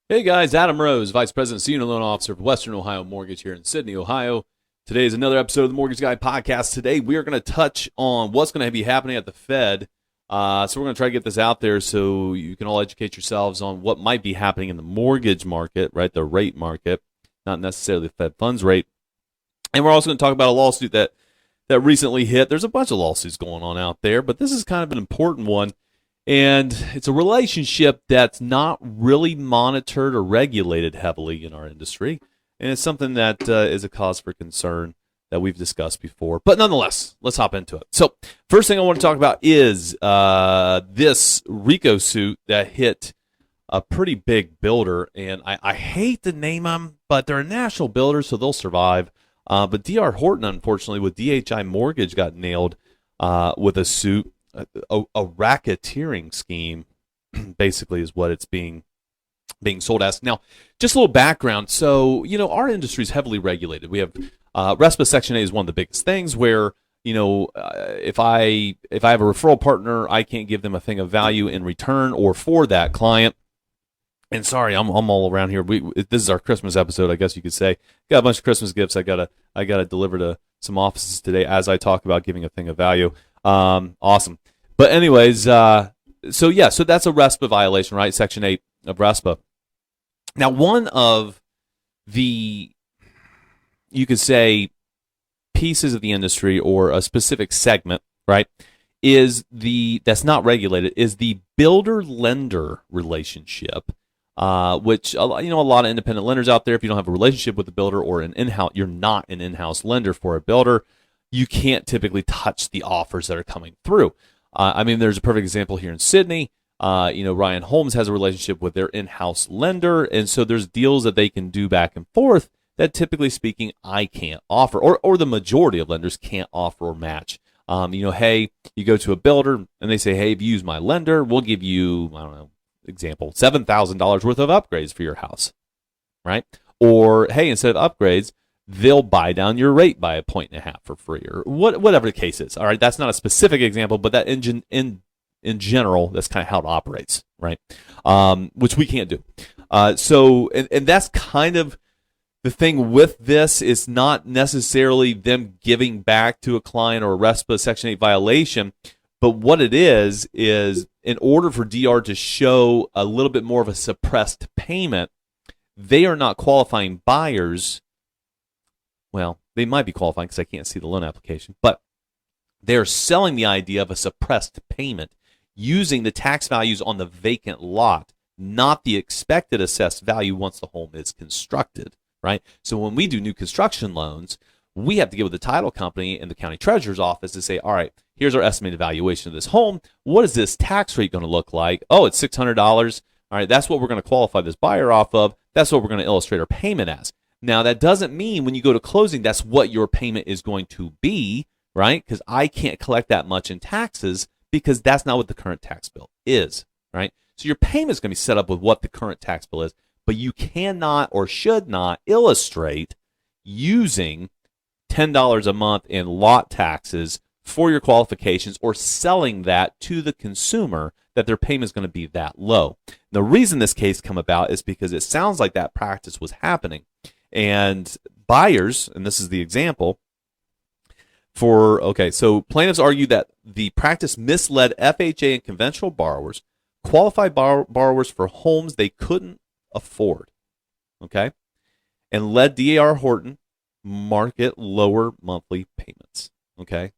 Hey guys, Adam Rose, Vice President, Senior Loan Officer for Western Ohio Mortgage here in Sydney, Ohio. Today is another episode of the Mortgage Guy Podcast. Today we are going to touch on what's going to be happening at the Fed. So we're going to try to get this out there so you can all educate yourselves on what might be happening in the mortgage market, right? The rate market, not necessarily the Fed funds rate. And we're also going to talk about a lawsuit that recently hit. There's a bunch of lawsuits going on out there, but this is kind of an important one. And it's a relationship that's not really monitored or regulated heavily in our industry. And it's something that is a cause for concern that we've discussed before. But nonetheless, let's hop into it. So first thing I want to talk about is this RICO suit that hit a pretty big builder. And I hate to name them, but they're a national builder, so they'll survive. But D.R. Horton, unfortunately, with DHI Mortgage got nailed with a suit. A racketeering scheme basically is what it's being sold as. Now, just a little background. So, our industry is heavily regulated. We have RESPA Section 8 is one of the biggest things where, if I have a referral partner, I can't give them a thing of value in return or for that client. And sorry, I'm all around here. This is our Christmas episode, I guess you could say. Got a bunch of Christmas gifts I gotta deliver to some offices today as I talk about giving a thing of value. Awesome. But anyways, so that's a RESPA violation, right? Section 8 of RESPA. Now, one of the, you could say, pieces of the industry or a specific segment, right, that's not regulated, is the builder-lender relationship, which, a lot of independent lenders out there, if you don't have a relationship with the builder or you're not an in-house lender for a builder, you can't typically touch the offers that are coming through. There's a perfect example here in Sydney. Ryan Holmes has a relationship with their in-house lender, and so there's deals that they can do back and forth that, typically speaking, I can't offer, or the majority of lenders can't offer or match. Hey, you go to a builder, and they say, hey, if you use my lender, we'll give you, example, $7,000 worth of upgrades for your house, right? Or, hey, instead of upgrades, they'll buy down your rate by 1.5 for free, or whatever the case is. All right, that's not a specific example, but that in general, that's kind of how it operates, right? Which we can't do. And that's kind of the thing with this. Is not necessarily them giving back to a client or a RESPA Section 8 violation, but what it is in order for DR to show a little bit more of a suppressed payment, they are not qualifying buyers. Well, they might be qualifying because I can't see the loan application, but they're selling the idea of a suppressed payment using the tax values on the vacant lot, not the expected assessed value once the home is constructed, right? So when we do new construction loans, we have to get with the title company and the county treasurer's office to say, all right, here's our estimated valuation of this home. What is this tax rate going to look like? Oh, it's $600. All right, that's what we're going to qualify this buyer off of. That's what we're going to illustrate our payment as. Now, that doesn't mean when you go to closing, that's what your payment is going to be, right? Because I can't collect that much in taxes because that's not what the current tax bill is, right? So your payment is going to be set up with what the current tax bill is, but you cannot or should not illustrate using $10 a month in lot taxes for your qualifications or selling that to the consumer that their payment is going to be that low. The reason this case come about is because it sounds like that practice was happening. And buyers, and this is the example, so plaintiffs argue that the practice misled FHA and conventional borrowers, qualified borrowers for homes they couldn't afford, okay, and led D.R. Horton market lower monthly payments, okay?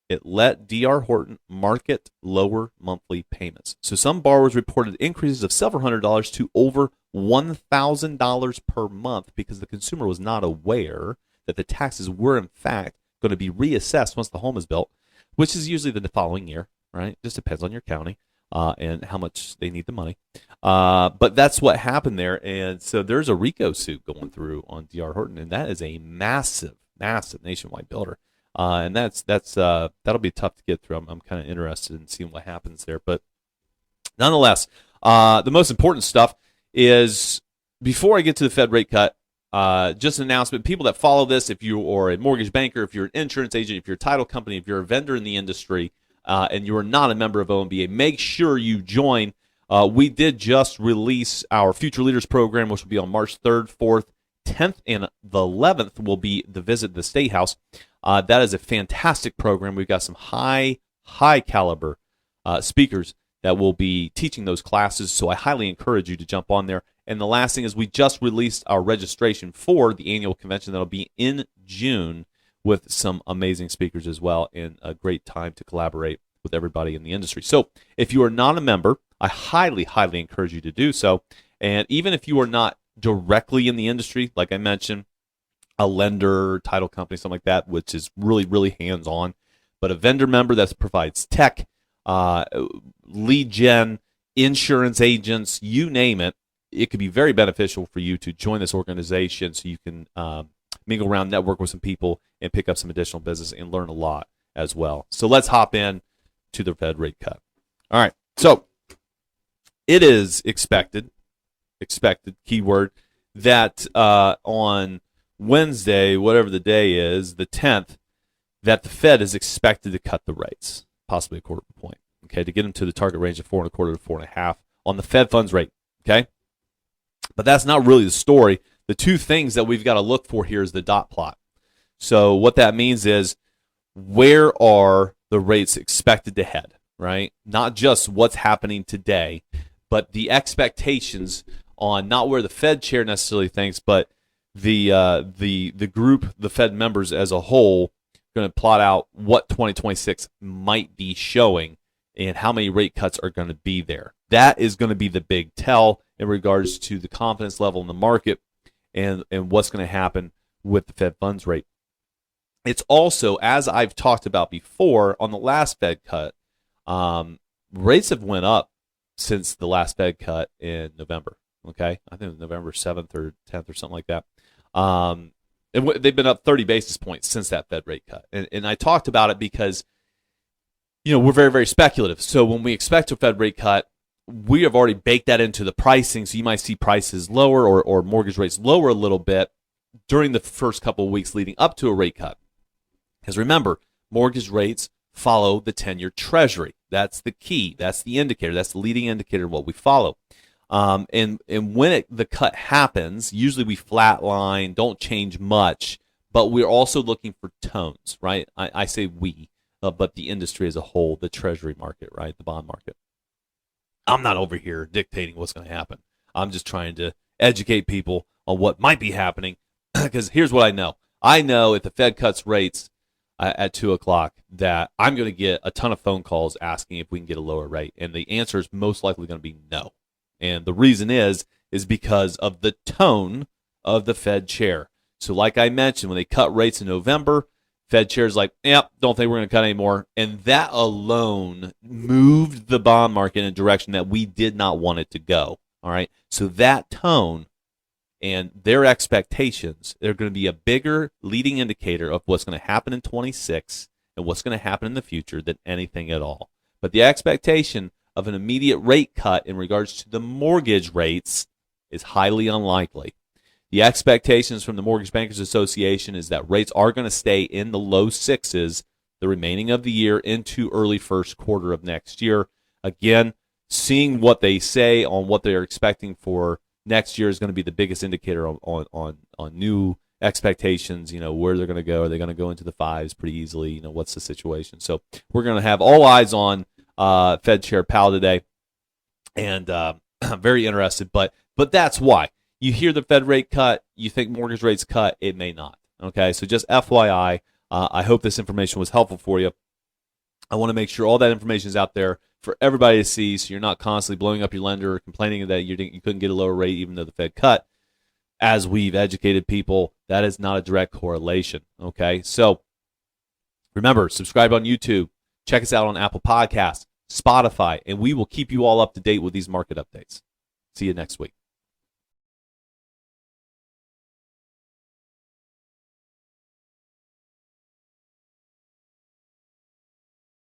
It let D.R. Horton market lower monthly payments. So some borrowers reported increases of several $100s to over $1,000 per month because the consumer was not aware that the taxes were, in fact, going to be reassessed once the home is built, which is usually the following year, right? Just depends on your county and how much they need the money. But that's what happened there. And so there's a RICO suit going through on D.R. Horton, and that is a massive, massive nationwide builder. And that'll be tough to get through. I'm kind of interested in seeing what happens there. But nonetheless, the most important stuff is, before I get to the Fed rate cut, just an announcement. People that follow this, if you are a mortgage banker, if you're an insurance agent, if you're a title company, if you're a vendor in the industry, and you are not a member of OMBA, make sure you join we did just release our Future Leaders program, which will be on March 3rd, 4th, 10th, and the 11th will be the visit to the State House. That is a fantastic program. We've got some high caliber speakers that will be teaching those classes, so I highly encourage you to jump on there. And the last thing is we just released our registration for the annual convention that will be in June with some amazing speakers as well, and a great time to collaborate with everybody in the industry. So if you are not a member, I highly encourage you to do so. And even if you are not directly in the industry, like I mentioned, a lender, title company, something like that, which is really hands-on, but a vendor member that provides tech, lead gen, insurance agents, you name it, it could be very beneficial for you to join this organization so you can mingle around, network with some people, and pick up some additional business and learn a lot as well. So let's hop in to the Fed rate cut. All right, so it is expected, keyword, that on Wednesday, whatever the day is, the 10th, that the Fed is expected to cut the rates, possibly a quarter of a point, okay, to get them to the target range of 4.25 to 4.5 on the Fed funds rate, okay? But that's not really the story. The two things that we've got to look for here is the dot plot. So what that means is, where are the rates expected to head, right? Not just what's happening today, but the expectations on not where the Fed chair necessarily thinks, but the group, the Fed members as a whole, going to plot out what 2026 might be showing and how many rate cuts are going to be there. That is going to be the big tell in regards to the confidence level in the market and what's going to happen with the Fed funds rate. It's also, as I've talked about before, on the last Fed cut, rates have went up since the last Fed cut in November. Okay, I think it was November 7th or 10th or something like that. They've been up 30 basis points since that Fed rate cut. And I talked about it because, we're very speculative. So when we expect a Fed rate cut, we have already baked that into the pricing. So you might see prices lower or mortgage rates lower a little bit during the first couple of weeks leading up to a rate cut. Because remember, mortgage rates follow the 10-year Treasury. That's the key. That's the indicator. That's the leading indicator of what we follow. And when the cut happens, usually we flatline, don't change much, but we're also looking for tones, right? I say we, but the industry as a whole, the Treasury market, right? The bond market. I'm not over here dictating what's going to happen. I'm just trying to educate people on what might be happening, because here's what I know. I know if the Fed cuts rates at 2 o'clock that I'm going to get a ton of phone calls asking if we can get a lower rate, and the answer is most likely going to be no. And the reason is because of the tone of the Fed chair. So like I mentioned, when they cut rates in November, Fed chair's like, yep, don't think we're going to cut anymore. And that alone moved the bond market in a direction that we did not want it to go. All right. So that tone and their expectations, they're going to be a bigger leading indicator of what's going to happen in 26 and what's going to happen in the future than anything at all. But the expectation of an immediate rate cut in regards to the mortgage rates is highly unlikely. The expectations from the Mortgage Bankers Association is that rates are going to stay in the low sixes the remaining of the year into early first quarter of next year. Again, seeing what they say on what they're expecting for next year is going to be the biggest indicator on new expectations, where they're going to go. Are they going to go into the fives pretty easily? What's the situation? So we're going to have all eyes on Fed Chair Powell today, and I'm very interested. But that's why. You hear the Fed rate cut, you think mortgage rates cut, it may not. Okay, so just FYI, I hope this information was helpful for you. I want to make sure all that information is out there for everybody to see, so you're not constantly blowing up your lender or complaining that you couldn't get a lower rate even though the Fed cut. As we've educated people, that is not a direct correlation. Okay, so remember, subscribe on YouTube, check us out on Apple Podcasts, Spotify, and we will keep you all up to date with these market updates. See you next week.